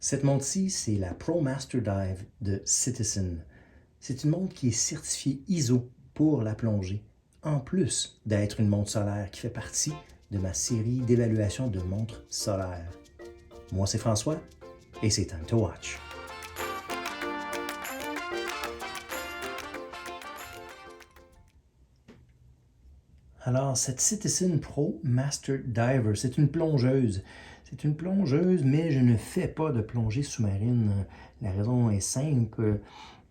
Cette montre-ci, c'est la Pro Master Dive de Citizen. C'est une montre qui est certifiée ISO pour la plongée, en plus d'être une montre solaire qui fait partie de ma série d'évaluation de montres solaires. Moi, c'est François et c'est Time to Watch. Alors, cette Citizen Pro Master Diver, c'est une plongeuse. C'est une plongeuse, mais je ne fais pas de plongée sous-marine. La raison est simple.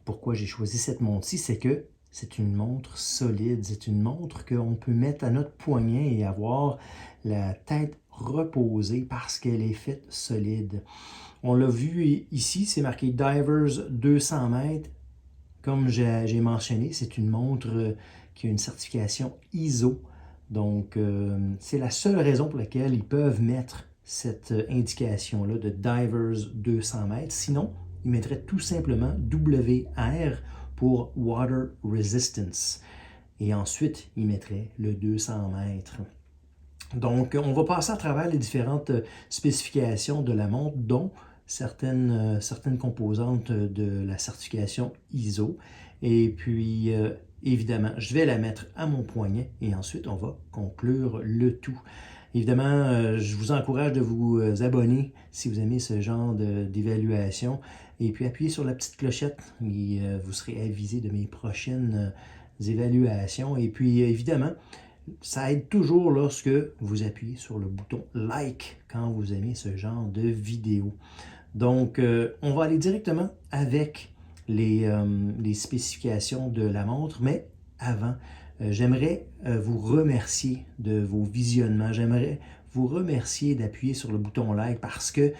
Pourquoi j'ai choisi cette montre-ci, c'est que c'est une montre solide. C'est une montre qu'on peut mettre à notre poignet et avoir la tête reposée parce qu'elle est faite solide. On l'a vu ici, c'est marqué Divers 200 mètres. Comme j'ai mentionné, c'est une montre qui a une certification ISO. Donc, c'est la seule raison pour laquelle ils peuvent mettre cette indication-là de Divers 200 mètres. Sinon, ils mettraient tout simplement WR pour Water Resistance. Et ensuite, ils mettraient le 200 mètres. Donc, on va passer à travers les différentes spécifications de la montre, dont certaines composantes de la certification ISO. Et puis, évidemment, je vais la mettre à mon poignet et ensuite, on va conclure le tout. Évidemment, je vous encourage de vous abonner si vous aimez ce genre d'évaluation. Et puis, appuyez sur la petite clochette et vous serez avisé de mes prochaines évaluations. Et puis, évidemment, ça aide toujours lorsque vous appuyez sur le bouton like quand vous aimez ce genre de vidéo. Donc, on va aller directement avec les spécifications de la montre, mais avant, j'aimerais vous remercier de vos visionnements. J'aimerais vous remercier d'appuyer sur le bouton like parce que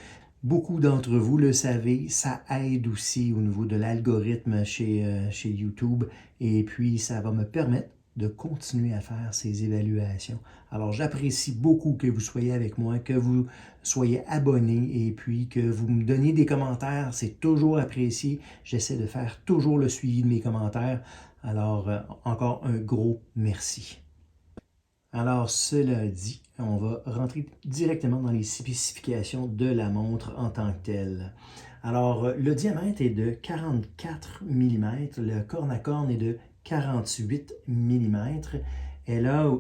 beaucoup d'entre vous le savez, ça aide aussi au niveau de l'algorithme chez YouTube et puis ça va me permettre de continuer à faire ces évaluations. Alors, j'apprécie beaucoup que vous soyez avec moi, que vous soyez abonnés et puis que vous me donniez des commentaires. C'est toujours apprécié. J'essaie de faire toujours le suivi de mes commentaires. Alors, encore un gros merci. Alors, cela dit, on va rentrer directement dans les spécifications de la montre en tant que telle. Alors, le diamètre est de 44 mm, le corne à corne est de 48 mm. Elle a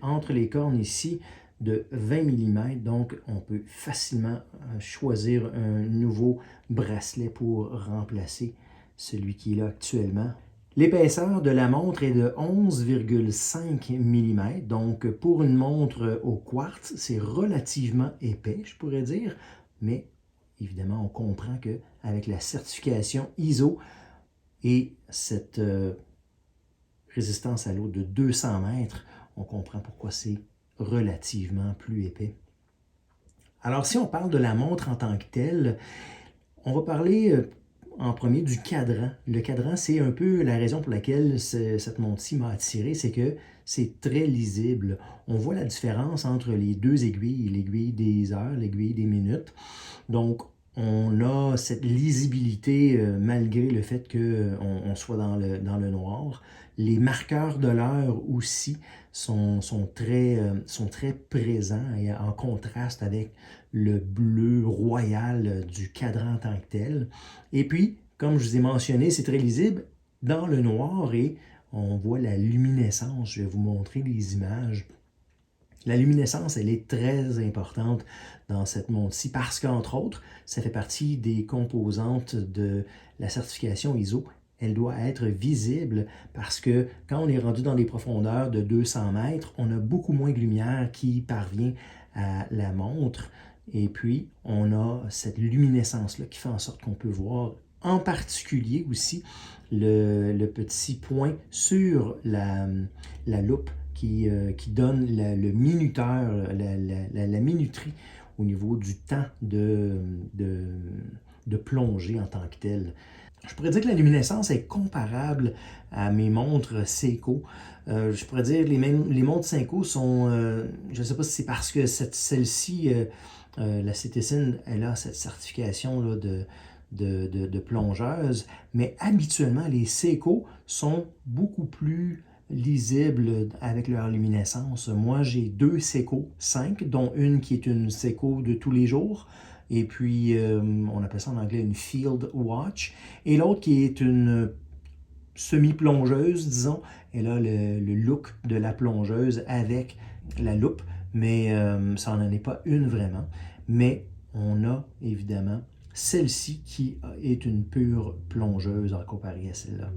entre les cornes ici de 20 mm, donc on peut facilement choisir un nouveau bracelet pour remplacer celui qui est là actuellement. L'épaisseur de la montre est de 11,5 mm, donc pour une montre au quartz, c'est relativement épais, je pourrais dire, mais évidemment, on comprend qu'avec la certification ISO et cette résistance à l'eau de 200 mètres, on comprend pourquoi c'est relativement plus épais. Alors, si on parle de la montre en tant que telle, on va parler en premier du cadran. Le cadran, c'est un peu la raison pour laquelle cette montre-ci m'a attiré, c'est que c'est très lisible. On voit la différence entre les deux aiguilles, l'aiguille des heures, l'aiguille des minutes. Donc, on a cette lisibilité malgré le fait qu'on soit dans le noir. Les marqueurs de l'heure aussi sont très présents et en contraste avec le bleu royal du cadran en tant que tel. Et puis, comme je vous ai mentionné, c'est très lisible dans le noir et on voit la luminescence. Je vais vous montrer les images. La luminescence, elle est très importante dans cette montre-ci parce qu'entre autres, ça fait partie des composantes de la certification ISO. Elle doit être visible parce que quand on est rendu dans des profondeurs de 200 mètres, on a beaucoup moins de lumière qui parvient à la montre. Et puis, on a cette luminescence-là qui fait en sorte qu'on peut voir en particulier aussi le petit point sur la loupe qui donne le minuteur, la minuterie au niveau du temps de plongée en tant que tel. Je pourrais dire que la luminescence est comparable à mes montres Seiko. Je pourrais dire que les montres Seiko sont, je ne sais pas si c'est parce que celle-ci, la Citizen, elle a cette certification là, de plongeuse, mais habituellement, les Seiko sont beaucoup plus lisibles avec leur luminescence. Moi, j'ai deux Seiko 5, dont une qui est une Seiko de tous les jours et puis on appelle ça en anglais une field watch, et l'autre qui est une semi-plongeuse, disons. Elle a le look de la plongeuse avec la loupe, mais ça n'en est pas une vraiment. Mais on a évidemment celle-ci qui est une pure plongeuse en comparé à celle-là.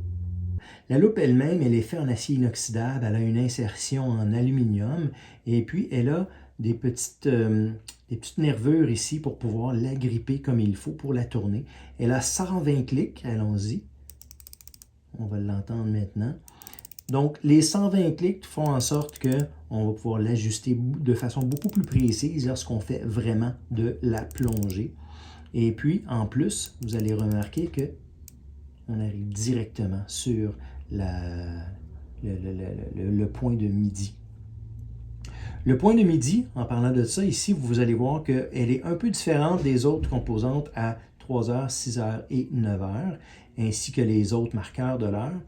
La loupe elle-même, elle est faite en acier inoxydable, elle a une insertion en aluminium et puis elle a des petites nervures ici pour pouvoir la gripper comme il faut pour la tourner. Elle a 120 clics, allons-y. On va l'entendre maintenant. Donc, les 120 clics font en sorte qu'on va pouvoir l'ajuster de façon beaucoup plus précise lorsqu'on fait vraiment de la plongée. Et puis, en plus, vous allez remarquer qu'on arrive directement sur le point de midi. Le point de midi, en parlant de ça, ici, vous allez voir qu'elle est un peu différente des autres composantes à 3h, 6h et 9h, ainsi que les autres marqueurs de l'heure.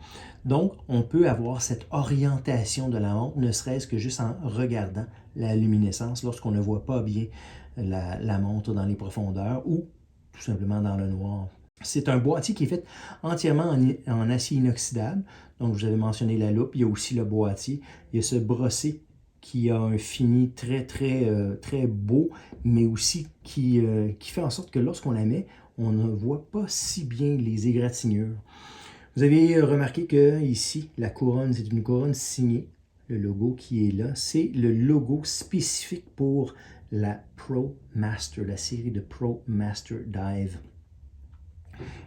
Donc, on peut avoir cette orientation de la montre, ne serait-ce que juste en regardant la luminescence lorsqu'on ne voit pas bien la montre dans les profondeurs ou tout simplement dans le noir. C'est un boîtier qui est fait entièrement en acier inoxydable. Donc, je vous avais mentionné la loupe, il y a aussi le boîtier. Il y a ce brosset qui a un fini très, très, très beau, mais aussi qui fait en sorte que lorsqu'on la met, on ne voit pas si bien les égratignures. Vous avez remarqué que ici, la couronne, c'est une couronne signée. Le logo qui est là, c'est le logo spécifique pour la Pro Master, la série de Pro Master Dive.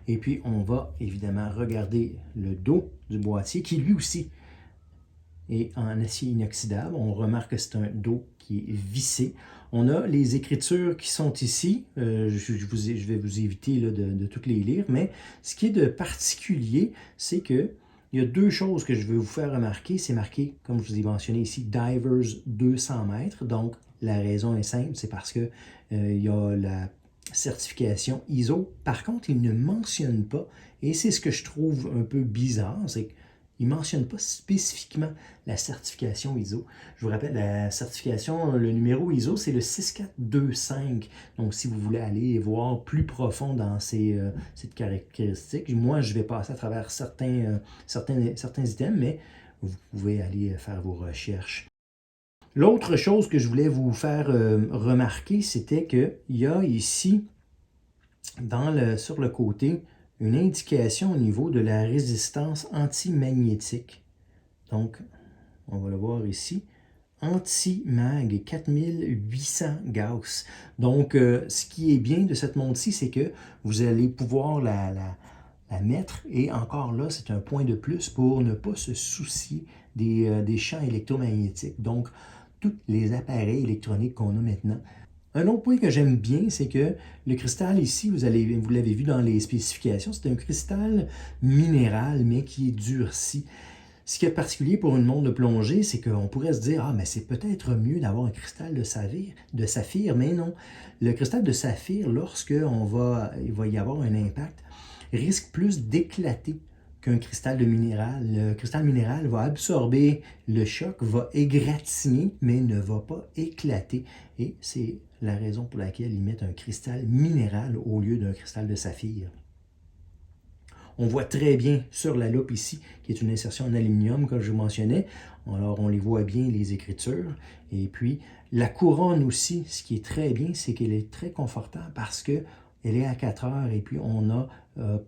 Et puis, on va évidemment regarder le dos du boîtier qui lui aussi est en acier inoxydable. On remarque que c'est un dos qui est vissé. On a les écritures qui sont ici. Je vais vous éviter là, de toutes les lire, mais ce qui est de particulier, c'est que il y a deux choses que je veux vous faire remarquer. C'est marqué, comme je vous ai mentionné ici, Divers 200 mètres. Donc, la raison est simple, c'est parce que il y a la certification ISO. Par contre, il ne mentionne pas, et c'est ce que je trouve un peu bizarre, c'est qu'il ne mentionne pas spécifiquement la certification ISO. Je vous rappelle, la certification, le numéro ISO, c'est le 6425. Donc, si vous voulez aller voir plus profond dans cette caractéristique, moi, je vais passer à travers certains items, mais vous pouvez aller faire vos recherches. L'autre chose que je voulais vous faire remarquer, c'était qu'il y a ici, sur le côté, une indication au niveau de la résistance antimagnétique. Donc, on va le voir ici. Anti-mag 4800 Gauss. Donc, ce qui est bien de cette montre-ci, c'est que vous allez pouvoir la mettre. Et encore là, c'est un point de plus pour ne pas se soucier des champs électromagnétiques. Donc, tous les appareils électroniques qu'on a maintenant. Un autre point que j'aime bien, c'est que le cristal ici, vous l'avez vu dans les spécifications, c'est un cristal minéral, mais qui est durci. Ce qui est particulier pour une montre de plongée, c'est qu'on pourrait se dire « Ah, mais c'est peut-être mieux d'avoir un cristal de saphir », mais non. Le cristal de saphir, lorsqu'il va y avoir un impact, risque plus d'éclater qu'un cristal de minéral. Le cristal minéral va absorber le choc, va égratigner, mais ne va pas éclater. Et c'est la raison pour laquelle ils mettent un cristal minéral au lieu d'un cristal de saphir. On voit très bien sur la loupe ici, qui est une insertion en aluminium, comme je vous mentionnais. Alors, on les voit bien, les écritures. Et puis, la couronne aussi, ce qui est très bien, c'est qu'elle est très confortable parce qu'elle est à 4 heures et puis on n'a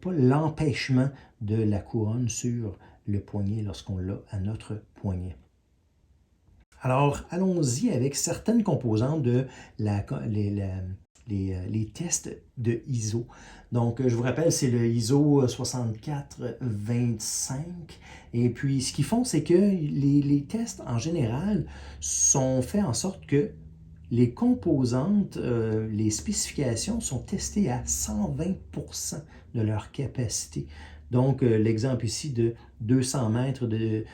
pas l'empêchement de la couronne sur le poignet lorsqu'on l'a à notre poignet. Alors, allons-y avec certaines composantes de les tests de ISO. Donc, je vous rappelle, c'est le ISO 6425. Et puis, ce qu'ils font, c'est que les tests, en général, sont faits en sorte que les composantes, les spécifications sont testées à 120% de leur capacité. Donc, l'exemple ici de 200 mètres de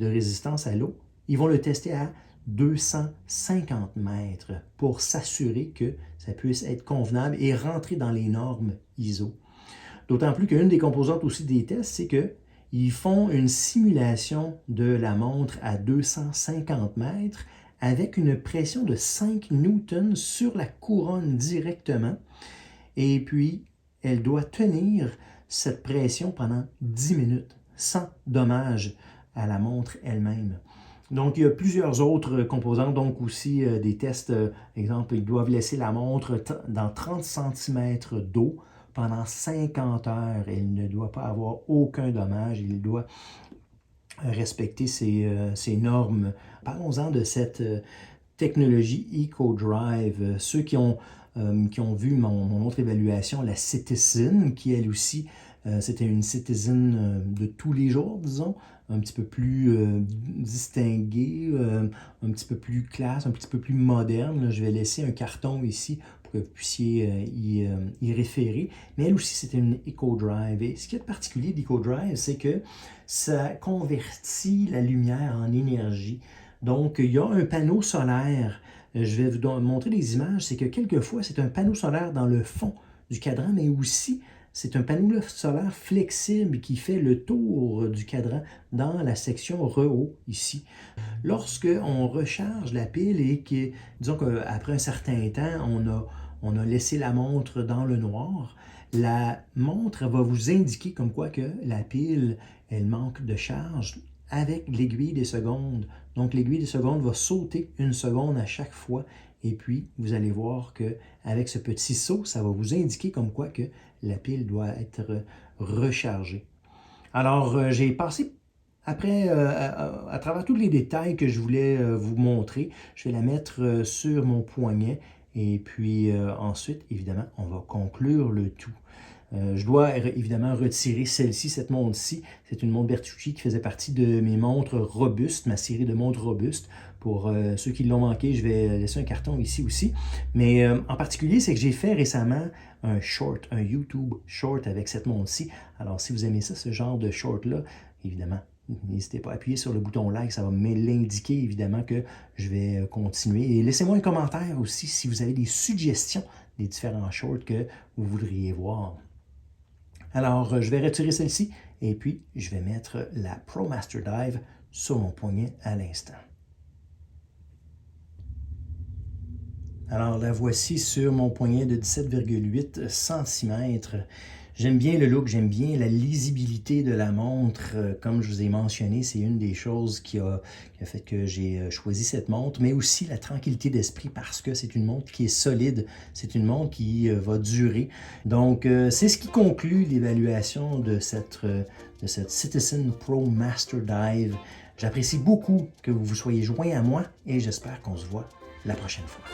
résistance à l'eau, ils vont le tester à 250 mètres pour s'assurer que ça puisse être convenable et rentrer dans les normes ISO. D'autant plus qu'une des composantes aussi des tests, c'est qu'ils font une simulation de la montre à 250 mètres avec une pression de 5 newtons sur la couronne directement. Et puis, elle doit tenir cette pression pendant 10 minutes, sans dommage à la montre elle-même. Donc, il y a plusieurs autres composants, donc aussi des tests, exemple, ils doivent laisser la montre dans 30 cm d'eau pendant 50 heures. Elle ne doit pas avoir aucun dommage, il doit respecter ces normes. Parlons-en de cette technologie EcoDrive. Ceux qui ont vu mon autre évaluation, la Citizen, qui elle aussi, c'était une Citizen de tous les jours, disons, un petit peu plus distinguée, un petit peu plus classe, un petit peu plus moderne. Là, je vais laisser un carton ici pour que vous puissiez y référer. Mais elle aussi, c'était une EcoDrive. Et ce qui est particulier d'EcoDrive, c'est que ça convertit la lumière en énergie. Donc, il y a un panneau solaire. Je vais vous montrer des images. C'est que quelquefois, c'est un panneau solaire dans le fond du cadran, mais aussi, c'est un panneau solaire flexible qui fait le tour du cadran dans la section rehaut, ici. Lorsque on recharge la pile et que, disons qu'après un certain temps, on a laissé la montre dans le noir, la montre va vous indiquer comme quoi que la pile, elle manque de charge avec l'aiguille des secondes. Donc, l'aiguille des secondes va sauter 1 seconde à chaque fois. Et puis, vous allez voir qu'avec ce petit saut, ça va vous indiquer comme quoi que la pile doit être rechargée. Alors, j'ai passé après, à travers tous les détails que je voulais vous montrer. Je vais la mettre sur mon poignet. Et puis, ensuite, évidemment, on va conclure le tout. Je dois évidemment retirer celle-ci, cette montre-ci. C'est une montre Bertucci qui faisait partie de mes montres robustes, ma série de montres robustes. Pour ceux qui l'ont manqué, je vais laisser un carton ici aussi. Mais en particulier, c'est que j'ai fait récemment un short, un YouTube short avec cette montre-ci. Alors, si vous aimez ça, ce genre de short-là, évidemment, n'hésitez pas à appuyer sur le bouton like, ça va me l'indiquer évidemment que je vais continuer. Et laissez-moi un commentaire aussi si vous avez des suggestions des différents shorts que vous voudriez voir. Alors, je vais retirer celle-ci et puis je vais mettre la ProMaster Dive sur mon poignet à l'instant. Alors, la voici sur mon poignet de 17,8 cm. J'aime bien le look, j'aime bien la lisibilité de la montre. Comme je vous ai mentionné, c'est une des choses qui a fait que j'ai choisi cette montre, mais aussi la tranquillité d'esprit parce que c'est une montre qui est solide, c'est une montre qui va durer. Donc, c'est ce qui conclut l'évaluation de cette Citizen ProMaster Dive. J'apprécie beaucoup que vous vous soyez joints à moi et j'espère qu'on se voit la prochaine fois.